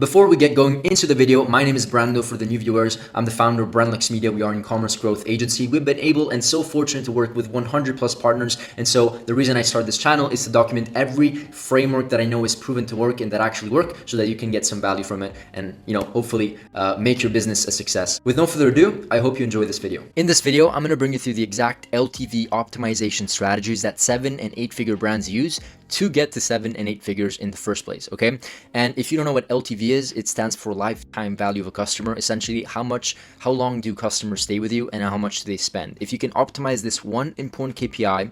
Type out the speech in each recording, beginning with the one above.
Before we get going into the video, my name is Brando. For the new viewers, I'm the founder of Brandlux Media. We are an e-commerce growth agency. We've been able and so fortunate to work with 100 plus partners. And so the reason I started this channel is to document every framework that I know is proven to work and that actually work, so that you can get some value from it and, hopefully make your business a success. With no further ado, I hope you enjoy this video. In this video, I'm going to bring you through the exact LTV optimization strategies that 7 and 8 figure brands use to get to 7 and 8 figures in the first place, okay? And if you don't know what LTV is, it stands for lifetime value of a customer. Essentially, how long do customers stay with you and how much do they spend? If you can optimize this one important KPI,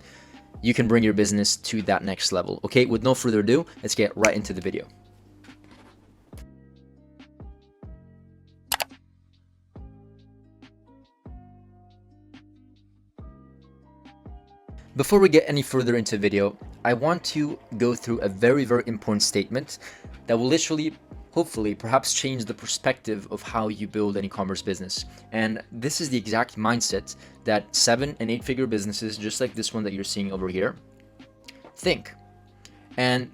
you can bring your business to that next level, okay? With no further ado, let's get right into the video. Before we get any further into the video, I want to go through a very, very important statement that will literally, hopefully, perhaps change the perspective of how you build an e-commerce business. And this is the exact mindset that 7 and 8 figure businesses, just like this one that you're seeing over here, think. And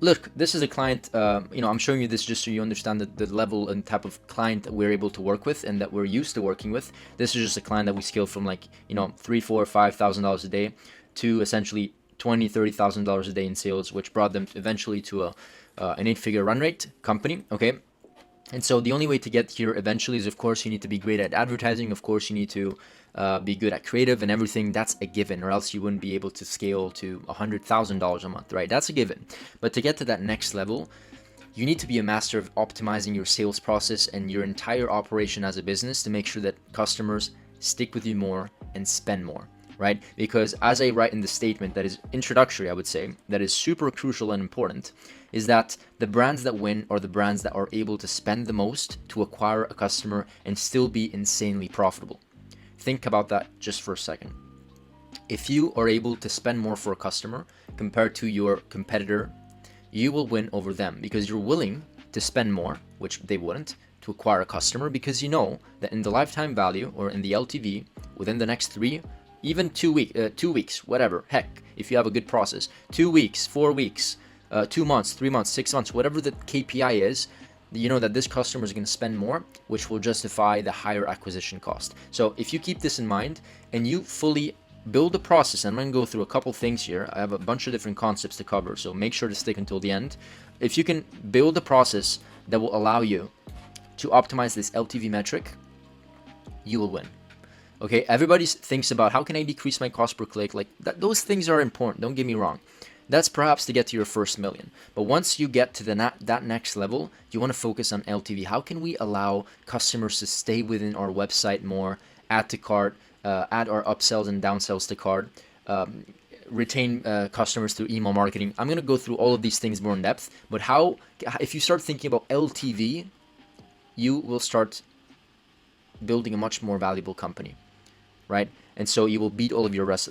look, this is a client, I'm showing you this just so you understand the level and type of client that we're able to work with and that we're used to working with. This is just a client that we scaled from $3,000, $4,000, $5,000 a day to essentially $20,000, $30,000 a day in sales, which brought them eventually to an 8-figure run rate company, okay? And so the only way to get here eventually is, of course, you need to be great at advertising. Of course, you need to be good at creative and everything. That's a given, or else you wouldn't be able to scale to $100,000 a month, right? That's a given. But to get to that next level, you need to be a master of optimizing your sales process and your entire operation as a business to make sure that customers stick with you more and spend more, right? Because as I write in the statement that is introductory, I would say, that is super crucial and important, is that the brands that win are the brands that are able to spend the most to acquire a customer and still be insanely profitable. Think about that just for a second. If you are able to spend more for a customer compared to your competitor, you will win over them because you're willing to spend more, which they wouldn't, to acquire a customer, because you know that in the lifetime value or in the LTV within the next 3, even 2 weeks, whatever, heck, if you have a good process, 2 weeks, 4 weeks, 2 months, 3 months, 6 months, whatever the KPI is, you know that this customer is going to spend more, which will justify the higher acquisition cost. So if you keep this in mind and you fully build the process, and I'm going to go through a couple things here. I have a bunch of different concepts to cover, so make sure to stick until the end. If you can build a process that will allow you to optimize this LTV metric, you will win. Okay, everybody thinks about how can I decrease my cost per click? Like those things are important, don't get me wrong. That's perhaps to get to your first million. But once you get to that next level, you want to focus on LTV. How can we allow customers to stay within our website more, add to cart, add our upsells and downsells to cart, retain customers through email marketing? I'm going to go through all of these things more in depth. But if you start thinking about LTV, you will start building a much more valuable company, right? And so you will beat all of the rest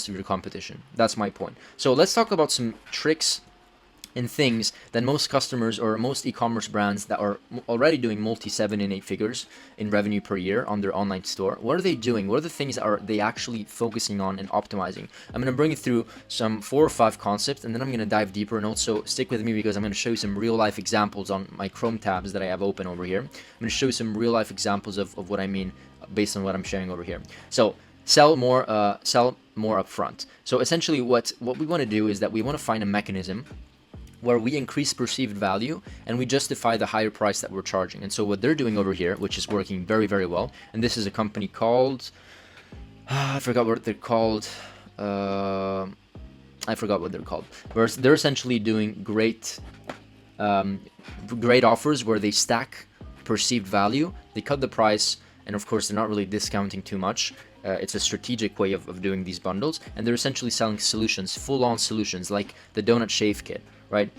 of your competition. That's my point. So let's talk about some tricks and things that most customers or most e-commerce brands that are already doing multi 7 and 8 figures in revenue per year on their online store. What are they doing? What are the things that are they actually focusing on and optimizing? I'm going to bring you through some 4 or 5 concepts, and then I'm going to dive deeper. And also stick with me because I'm going to show you some real life examples on my Chrome tabs that I have open over here. I'm going to show you some real life examples of what I mean based on what I'm sharing over here. So sell more upfront. So essentially what we want to do is that we want to find a mechanism where we increase perceived value and we justify the higher price that we're charging. And so what they're doing over here, which is working very, very well, and this is a company called, I forgot what they're called. Where they're essentially doing great offers where they stack perceived value, they cut the price, and of course they're not really discounting too much. It's a strategic way of doing these bundles, and they're essentially selling solutions, full-on solutions, like the donut shave kit, right?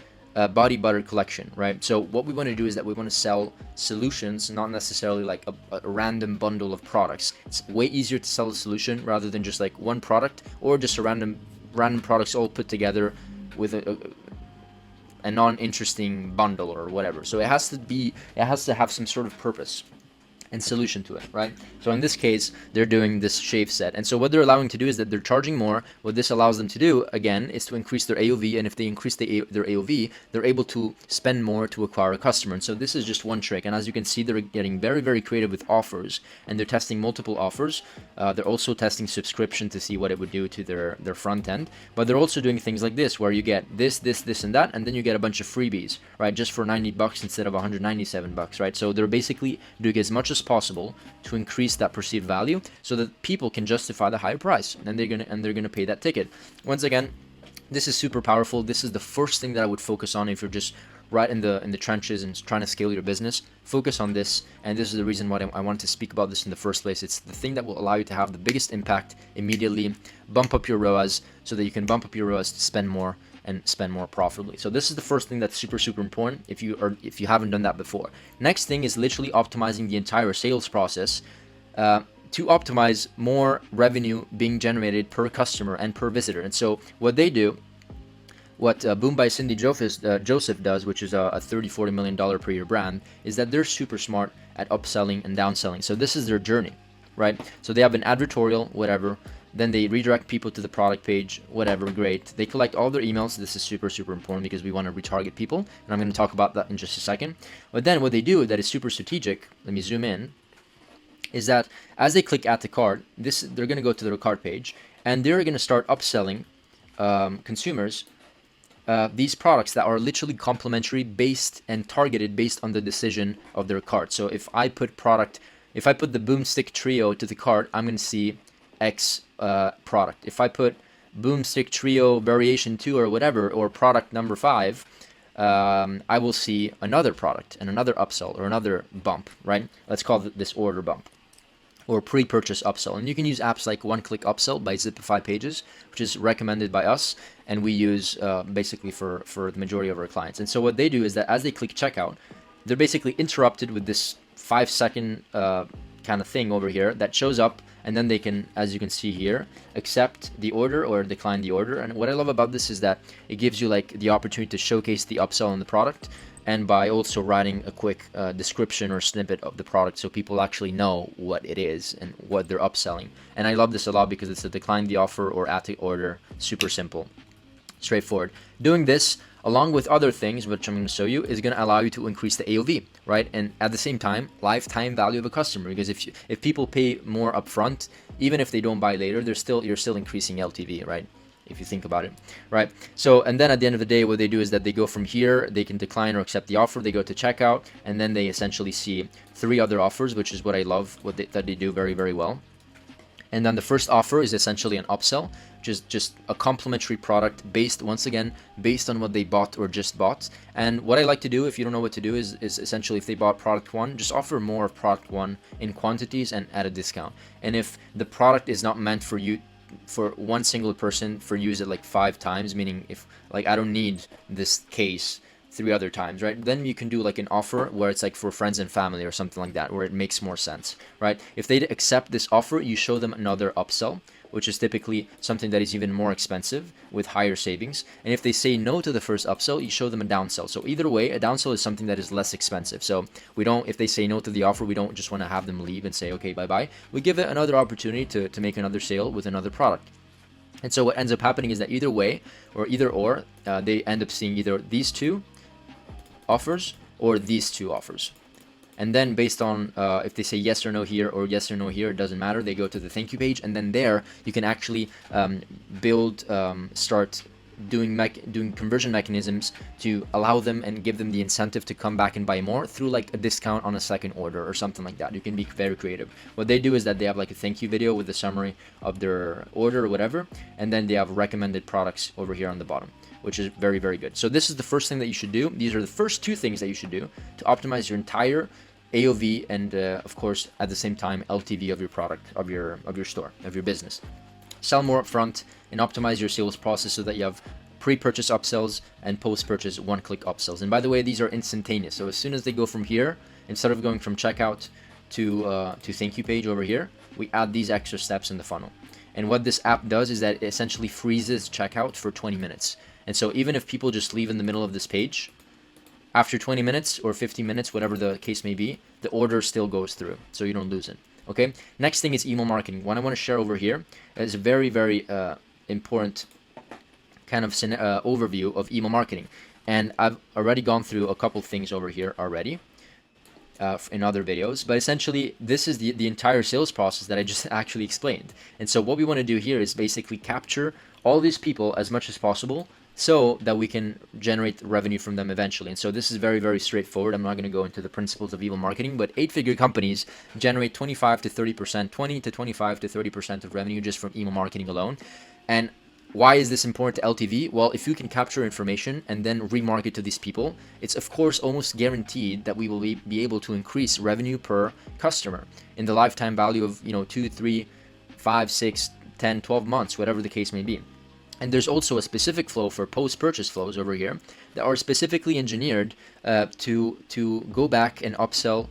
Body butter collection, right? So what we want to do is that we want to sell solutions, not necessarily like a random bundle of products. It's way easier to sell a solution rather than just like one product or just a random products all put together with a non-interesting bundle or whatever. So it has to have some sort of purpose. and solution to it, right? So in this case, they're doing this shave set. And so what they're allowing to do is that they're charging more. What this allows them to do, again, is to increase their AOV. And if they increase their AOV, they're able to spend more to acquire a customer. And so this is just one trick. And as you can see, they're getting very, very creative with offers, and they're testing multiple offers. They're also testing subscription to see what it would do to their front end. But they're also doing things like this, where you get this, and that, and then you get a bunch of freebies, right? Just for $90 instead of $197, right? So they're basically doing as much as possible to increase that perceived value so that people can justify the higher price, and they're gonna pay that ticket. Once again, this is super powerful. This is the first thing that I would focus on if you're just right in the trenches and trying to scale your business. Focus on this, and this is the reason why I wanted to speak about this in the first place. It's the thing that will allow you to have the biggest impact immediately, bump up your ROAS so that you can bump up your ROAS to spend more and spend more profitably. So this is the first thing that's super important if you haven't done that before. Next thing is literally optimizing the entire sales process to optimize more revenue being generated per customer and per visitor. And so what they do, what Boom by Cindy Joseph does, which is a $30-40 million per year brand, is that they're super smart at upselling and downselling. So this is their journey, right? So they have an advertorial, whatever. Then they redirect people to the product page, whatever, great. They collect all their emails. This is super important because we want to retarget people. And I'm going to talk about that in just a second. But then what they do that is super strategic, let me zoom in, is that as they click add to cart, they're going to go to their cart page, and they're going to start upselling consumers these products that are literally complementary based and targeted based on the decision of their cart. So if I put the Boomstick Trio to the cart, I'm going to see X product. If I put Boomstick Trio Variation 2 or whatever, or product number 5, I will see another product and another upsell or another bump, right? Let's call this order bump or pre-purchase upsell. And you can use apps like One Click Upsell by Zipify Pages, which is recommended by us, and we use basically for the majority of our clients. And so what they do is that as they click checkout, they're basically interrupted with this 5-second kind of thing over here that shows up, and then they can, as you can see here, accept the order or decline the order. And what I love about this is that it gives you like the opportunity to showcase the upsell on the product, and by also writing a quick description or snippet of the product so people actually know what it is and what they're upselling. And I love this a lot because it's a decline the offer or add to order, super simple, straightforward. Doing this along with other things, which I'm going to show you, is going to allow you to increase the AOV, right? And at the same time, lifetime value of a customer, because if people pay more upfront, even if they don't buy later, you're still increasing LTV, right? If you think about it, right? So, and then at the end of the day, what they do is that they go from here, they can decline or accept the offer, they go to checkout, and then they essentially see 3 other offers, which is what I love, that they do very well. And then the first offer is essentially an upsell, which is just a complementary product based, once again, based on what they bought or just bought. And what I like to do, if you don't know what to do, is essentially if they bought product 1, just offer more of product 1 in quantities and at a discount. And if the product is not meant for you, for one single person, for use it like 5 times, meaning if like I don't need this case 3 other times, right? Then you can do like an offer where it's like for friends and family or something like that, where it makes more sense, right? If they accept this offer, you show them another upsell, which is typically something that is even more expensive with higher savings. And if they say no to the first upsell, you show them a downsell. So either way, a downsell is something that is less expensive. So if they say no to the offer, we don't just want to have them leave and say, okay, bye-bye. We give it another opportunity to make another sale with another product. And so what ends up happening is that either way, or they end up seeing either these 2 offers or these 2 offers. And then based on if they say yes or no here or yes or no here, it doesn't matter. They go to the thank you page, and then there you can actually start doing conversion mechanisms to allow them and give them the incentive to come back and buy more through like a discount on a second order or something like that. You can be very creative. What they do is that they have like a thank you video with a summary of their order or whatever, and then they have recommended products over here on the bottom, which is very good. So this is the first thing that you should do. These are the first 2 things that you should do to optimize your entire AOV and of course at the same time LTV of your product, of your store, of your business. Sell more upfront and optimize your sales process so that you have pre-purchase upsells and post-purchase one-click upsells. And by the way, these are instantaneous. So as soon as they go from here, instead of going from checkout to thank you page over here, we add these extra steps in the funnel. And what this app does is that it essentially freezes checkout for 20 minutes. And so even if people just leave in the middle of this page, after 20 minutes or 15 minutes, whatever the case may be, the order still goes through, so you don't lose it. Okay, next thing is email marketing. What I want to share over here is a very, very important kind of overview of email marketing. And I've already gone through a couple things over here already in other videos, but essentially this is the entire sales process that I just actually explained. And so what we want to do here is basically capture all these people as much as possible so that we can generate revenue from them eventually. And so this is very, very straightforward. I'm not going to go into the principles of email marketing, but 8-figure companies generate 25 to 30%, 20 to 25 to 30% of revenue just from email marketing alone. And why is this important to LTV? Well, if you can capture information and then remarket to these people, it's of course almost guaranteed that we will be able to increase revenue per customer in the lifetime value of 2, 3, 5, 6, 10, 12 months, whatever the case may be. And there's also a specific flow for post-purchase flows over here that are specifically engineered to go back and upsell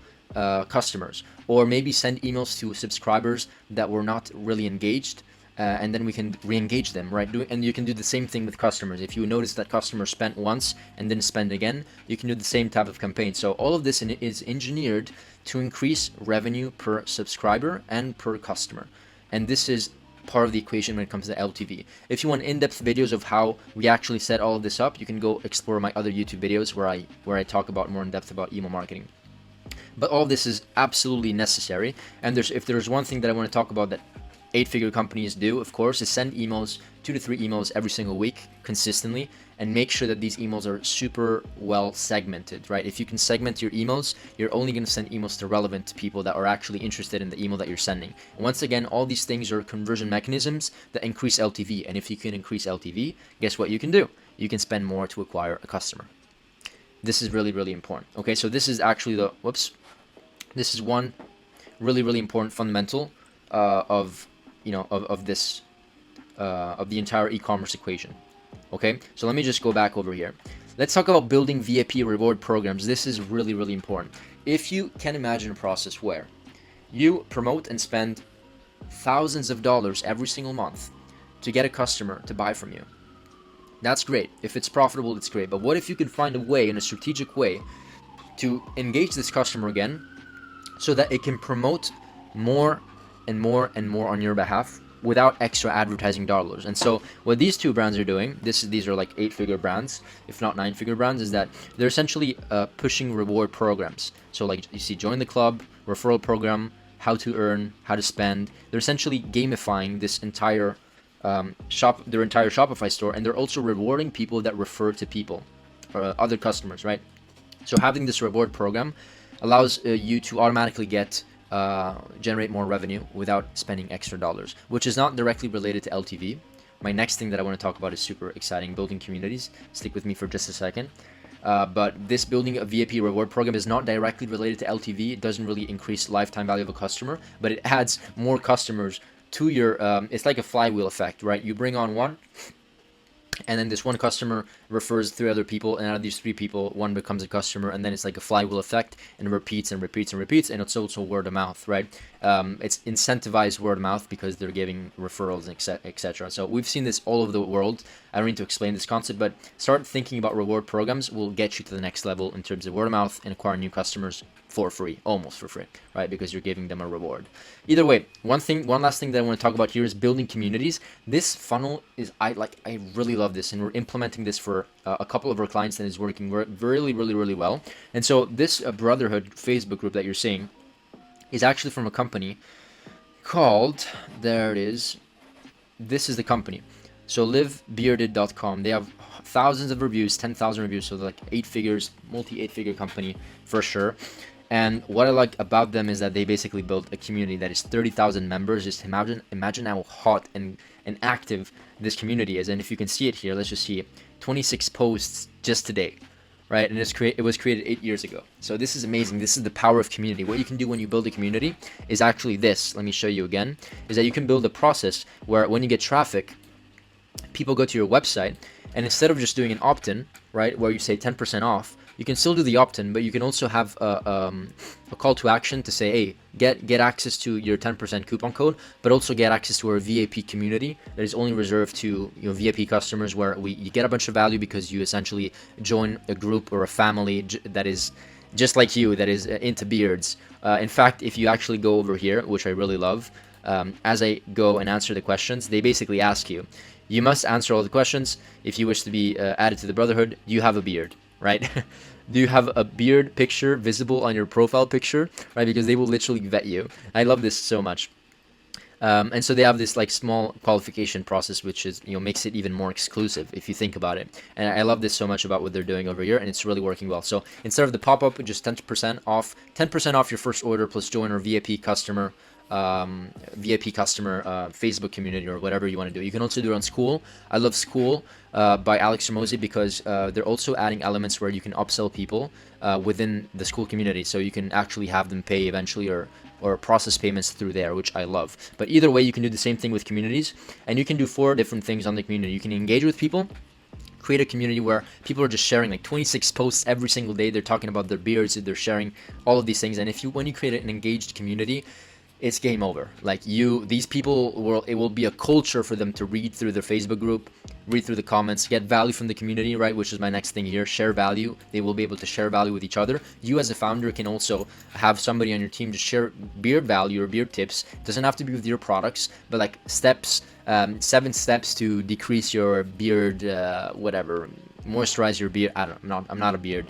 customers, or maybe send emails to subscribers that were not really engaged, and then we can re-engage them, right? And you can do the same thing with customers. If you notice that customer spent once and didn't spend again, you can do the same type of campaign. So all of this is engineered to increase revenue per subscriber and per customer. And this is part of the equation when it comes to LTV. If you want in-depth videos of how we actually set all of this up, you can go explore my other YouTube videos where I talk about more in depth about email marketing. But all of this is absolutely necessary. And if there's one thing that I want to talk about that 8-figure companies do, of course, is send emails, 2 to 3 emails every single week consistently, and make sure that these emails are super well segmented, right? If you can segment your emails, you're only going to send emails to relevant people that are actually interested in the email that you're sending. And once again, all these things are conversion mechanisms that increase LTV. And if you can increase LTV, guess what you can do? You can spend more to acquire a customer. This is really, really important. Okay, so this is actually this is one really, really important fundamental of the entire e-commerce equation. Okay, so let me just go back over here. Let's talk about building VIP reward programs. This is really, really important. If you can imagine a process where you promote and spend thousands of dollars every single month to get a customer to buy from you, that's great. If it's profitable, it's great. But what if you can find a way, in a strategic way, to engage this customer again so that it can promote more and more and more on your behalf without extra advertising dollars? And so what these two brands are doing, these are like 8-figure brands, if not 9-figure brands, is that they're essentially pushing reward programs. So like you see, join the club, referral program, how to earn, how to spend. They're essentially gamifying this entire their entire Shopify store, and they're also rewarding people that refer to people or other customers, right? So having this reward program allows you to automatically generate more revenue without spending extra dollars, which is not directly related to LTV. My next thing that I want to talk about is super exciting: building communities. Stick with me for just a second. But this building a VIP reward program is not directly related to LTV. It doesn't really increase lifetime value of a customer, but it adds more customers to your, it's like a flywheel effect, right? You bring on one, and then this one customer refers 3 other people, and out of these 3 people, one becomes a customer, and then it's like a flywheel effect, and it repeats and repeats and repeats, and it's also word of mouth, right? It's incentivized word of mouth because they're giving referrals, etc. So we've seen this all over the world. I don't need to explain this concept, but start thinking about reward programs will get you to the next level in terms of word of mouth and acquiring new customers for free, almost for free, right? Because you're giving them a reward. Either way, one last thing that I want to talk about here is building communities. This funnel is, I really love this, and we're implementing this for a couple of our clients, and is working really, really, really well. And so this Brotherhood Facebook group that you're seeing is actually from a company called, there it is, this is the company. So livebearded.com. They have thousands of reviews, 10,000 reviews, so like 8 figures, multi-8-figure company for sure. And what I like about them is that they basically built a community that is 30,000 members. Just imagine how hot and active this community is. And if you can see it here, let's just see 26 posts just today, right? And it was created 8 years ago. So this is amazing. This is the power of community. What you can do when you build a community is actually this. Let me show you again. Is that you can build a process where when you get traffic, people go to your website, and instead of just doing an opt-in, right, where you say 10% off, you can still do the opt-in, but you can also have a call to action to say, hey, get access to your 10% coupon code, but also get access to our VIP community that is only reserved to VIP customers, where you get a bunch of value because you essentially join a group or a family that is just like you, that is into beards. In fact, if you actually go over here, which I really love, as I go and answer the questions, they basically ask you, you must answer all the questions. If you wish to be added to the Brotherhood, do you have a beard, right? Do you have a beard picture visible on your profile picture, right? Because they will literally vet you. I love this so much. And so they have this like small qualification process, which is, makes it even more exclusive if you think about it. And I love this so much about what they're doing over here, and it's really working well. So instead of the pop-up, just 10% off your first order plus join our VIP customer Facebook community, or whatever you want to do. You can also do it on School. I love School by Alex Ramosi, because they're also adding elements where you can upsell people within the School community, so you can actually have them pay eventually, or process payments through there, which I love. But either way, you can do the same thing with communities, and you can do 4 different things on the community. You can engage with people, create a community where people are just sharing like 26 posts every single day. They're talking about their beards, they're sharing all of these things. And when you create an engaged community, it's game over. Like these people it will be a culture for them to read through their Facebook group, read through the comments, get value from the community, right? Which is my next thing here, share value. They will be able to share value with each other. You as a founder can also have somebody on your team to share beard value or beard tips. It doesn't have to be with your products, but like 7 steps to decrease your beard, moisturize your beard. I'm not a beard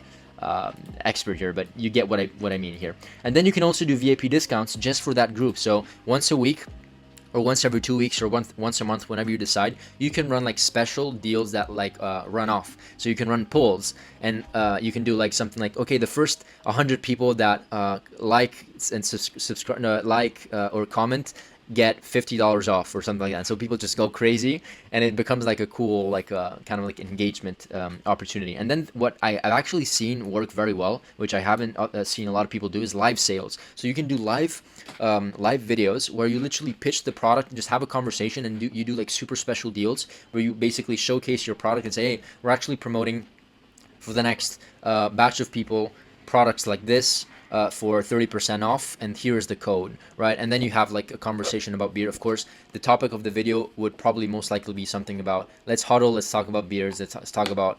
expert here, but you get what I mean here. And then you can also do VIP discounts just for that group. So once a week, or once every 2 weeks, or once a month, whenever you decide, you can run like special deals that run off. So you can run polls, and you can do like something like, okay, the first 100 people that like and subscribe, or comment, get $50 off or something like that. So people just go crazy, and it becomes like a cool, kind of like engagement opportunity. And then what I've actually seen work very well, which I haven't seen a lot of people do, is live sales. So you can do live videos where you literally pitch the product and just have a conversation, and you do like super special deals where you basically showcase your product and say, hey, we're actually promoting for the next batch of people products like this for 30% off, and here's the code, right? And then you have like a conversation about beard. Of course, the topic of the video would probably most likely be something about, let's huddle, let's talk about beards, let's talk about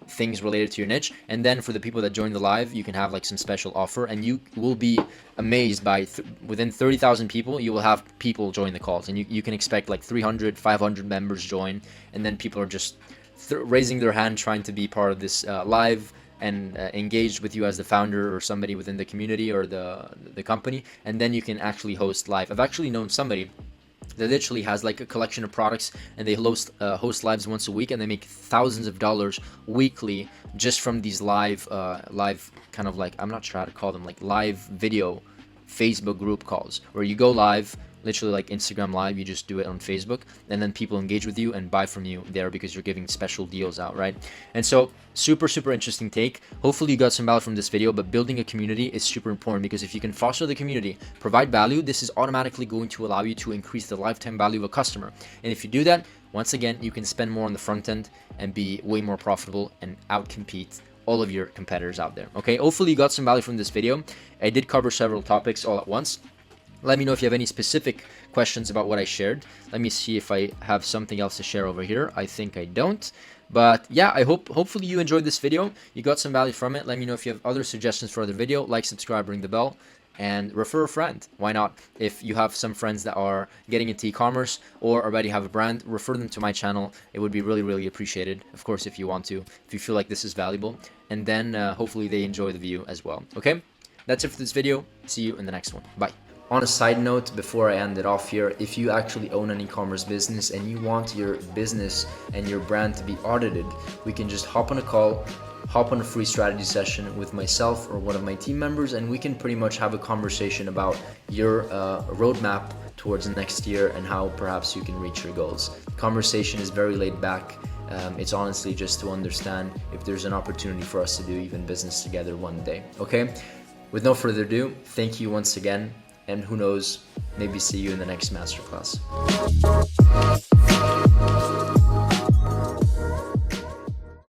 things related to your niche. And then for the people that join the live, you can have like some special offer, and you will be amazed by within 30,000 people, you will have people join the calls, and you can expect like 300, 500 members join, and then people are just raising their hand trying to be part of this live, and engaged with you as the founder or somebody within the community or the company. And then you can actually host live. I've actually known somebody that literally has like a collection of products, and they host lives once a week, and they make thousands of dollars weekly just from these live kind of like, I'm not sure how to call them, like live video Facebook group calls, where you go live, literally like Instagram live, you just do it on Facebook, and then people engage with you and buy from you there because you're giving special deals out, right? And so super interesting take. Hopefully you got some value from this video, but building a community is super important, because if you can foster the community, provide value, this is automatically going to allow you to increase the lifetime value of a customer. And if you do that, once again, you can spend more on the front end and be way more profitable and outcompete all of your competitors out there. Okay, hopefully you got some value from this video. I did cover several topics all at once. Let me know if you have any specific questions about what I shared. Let me see if I have something else to share over here. I think I don't. But yeah, hopefully you enjoyed this video. You got some value from it. Let me know if you have other suggestions for other video. Like, subscribe, ring the bell, and refer a friend. Why not? If you have some friends that are getting into e-commerce or already have a brand, refer them to my channel. It would be really appreciated. Of course, if you want to, if you feel like this is valuable. And then hopefully they enjoy the view as well. Okay? That's it for this video. See you in the next one. Bye. On a side note, before I end it off here, if you actually own an e-commerce business and you want your business and your brand to be audited, we can just hop on a call, hop on a free strategy session with myself or one of my team members, and we can pretty much have a conversation about your roadmap towards next year and how perhaps you can reach your goals. The conversation is very laid back. It's honestly just to understand if there's an opportunity for us to do even business together one day. Okay? With no further ado, thank you once again. And who knows, maybe see you in the next masterclass.